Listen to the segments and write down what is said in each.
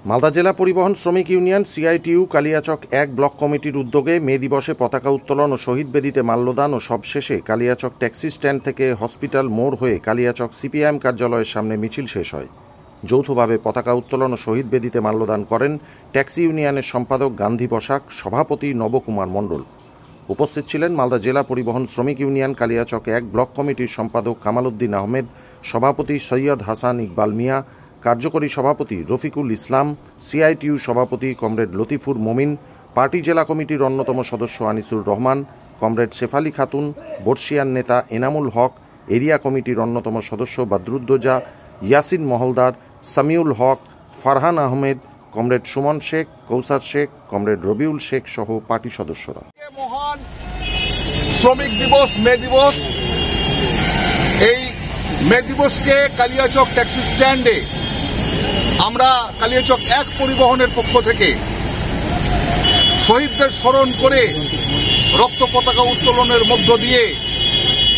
মালদা জেলা পরিবহন শ্রমিক ইউনিয়ন সিআইটিইউ কালিয়াচক 1 ব্লক কমিটির উদ্যোগে মে দিবসে পতাকা উত্তোলন ও শহীদ বেদিতে মাল্যদান ও সবশেষে কালিয়াচক ট্যাক্সি স্ট্যান্ড থেকে হসপিটাল মোড় হয়ে কালিয়াচক সিপিআইএম কার্যালয়ের সামনে মিছিল শেষ হয়। যৌথভাবে পতাকা উত্তোলন ও শহীদ বেদিতে মাল্যদান করেন ট্যাক্সি ইউনিয়নের সম্পাদক গান্ধী বসাক, সভাপতি নবকুমার মণ্ডল। উপস্থিত ছিলেন মালদা জেলা পরিবহন শ্রমিক ইউনিয়ন কালিয়াচক 1 ব্লক কমিটির সম্পাদক কামাল উদ্দিন আহমেদ, সভাপতি সৈয়দ হাসান ইকবাল মিয়া, কার্যকরী সভাপতি রফিকুল ইসলাম, সিআইটিইউ সভাপতি কমরেড লতিফুর মমিন, পার্টি জেলা কমিটির অন্যতম সদস্য আনিসুর রহমান, কমরেড শেফালি খাতুন, বর্ষিয়ান নেতা এনামুল হক, এরিয়া কমিটির অন্যতম সদস্য বদরুদ্দোজা, ইয়াসিন মহলদার, সামিউল হক, ফারহান আহমেদ, কমরেড সুমন শেখ, কৌসার শেখ, কমরেড রবিউল শেখ সহ পার্টি সদস্যরা। মহান শ্রমিক দিবস মে দিবস, এই মে দিবসকে কালিয়াচক ট্যাক্সি স্ট্যান্ডে আমরা কালিয়াচক 1 পরিবহনের পক্ষ থেকে শহীদদের স্মরণ করে রক্ত পতাকা উত্তোলনের মধ্য দিয়ে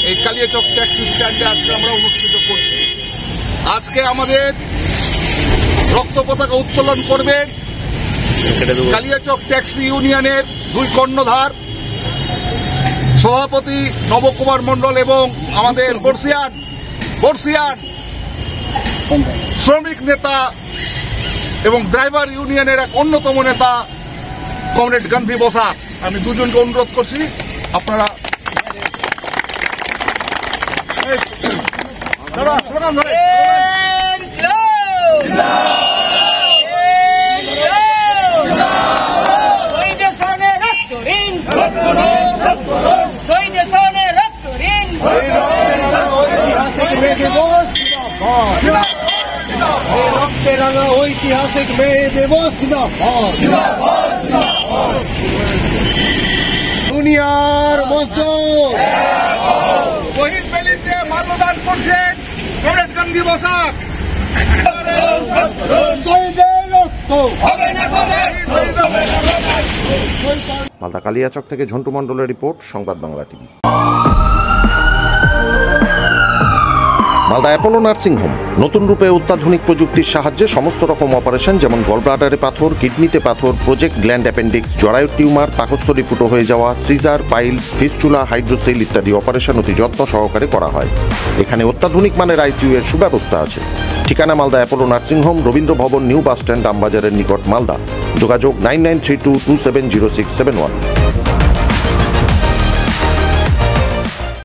এই কালিয়াচক ট্যাক্সি স্ট্যান্ডে আজকে আমরা অনুষ্ঠিত করছি। আজকে আমাদের রক্ত পতাকা উত্তোলন করবেন কালিয়াচক ট্যাক্সি ইউনিয়নের 2 কর্ণধার সভাপতি নবকুমার মণ্ডল এবং আমাদের বর্ষিয়ান শ্রমিক নেতা এবং ড্রাইভার ইউনিয়নের এক অন্যতম নেতা কমরেড গান্ধী বসাক। আমি দুজনকে অনুরোধ করছি আপনারা স্লোগান ধরে ঐতিহাসিক মে দিবস দুনিয়ার মজদুর শহীদ বেদিতে মাল্যদান করছেন কমরেড গান্ধী বসাক। মালদা কালিয়াচক থেকে ঝন্টু মণ্ডলের রিপোর্ট, সংবাদ Bangla TV. Malda Apollo nursing home নতুন রূপে অত্যাধুনিক প্রযুক্তির সাহায্যে সমস্ত রকম অপারেশন, যেমন গলব্লাডারে পাথর, কিডনিতে পাথর, প্রজেক্ট গ্ল্যান্ড অ্যাপেন্ডিক্স, জরায়ুর টিউমার, পাকস্থলী ফুটো হয়ে যাওয়া, সিজার, পাইলস, ফিস্চুলা, হাইড্রোসেল ইত্যাদি অপারেশন অতি যত্ন সহকারে করা হয়। এখানে অত্যাধুনিক মানের আইসিইউ এর সুব্যবস্থা আছে। ঠিকানা মালদা অ্যাপোলো নার্সিংহোম, রবীন্দ্র ভবন, নিউ বাস স্ট্যান্ড, আমবাজারের নিকট, মালদা। যোগাযোগ 9932270671।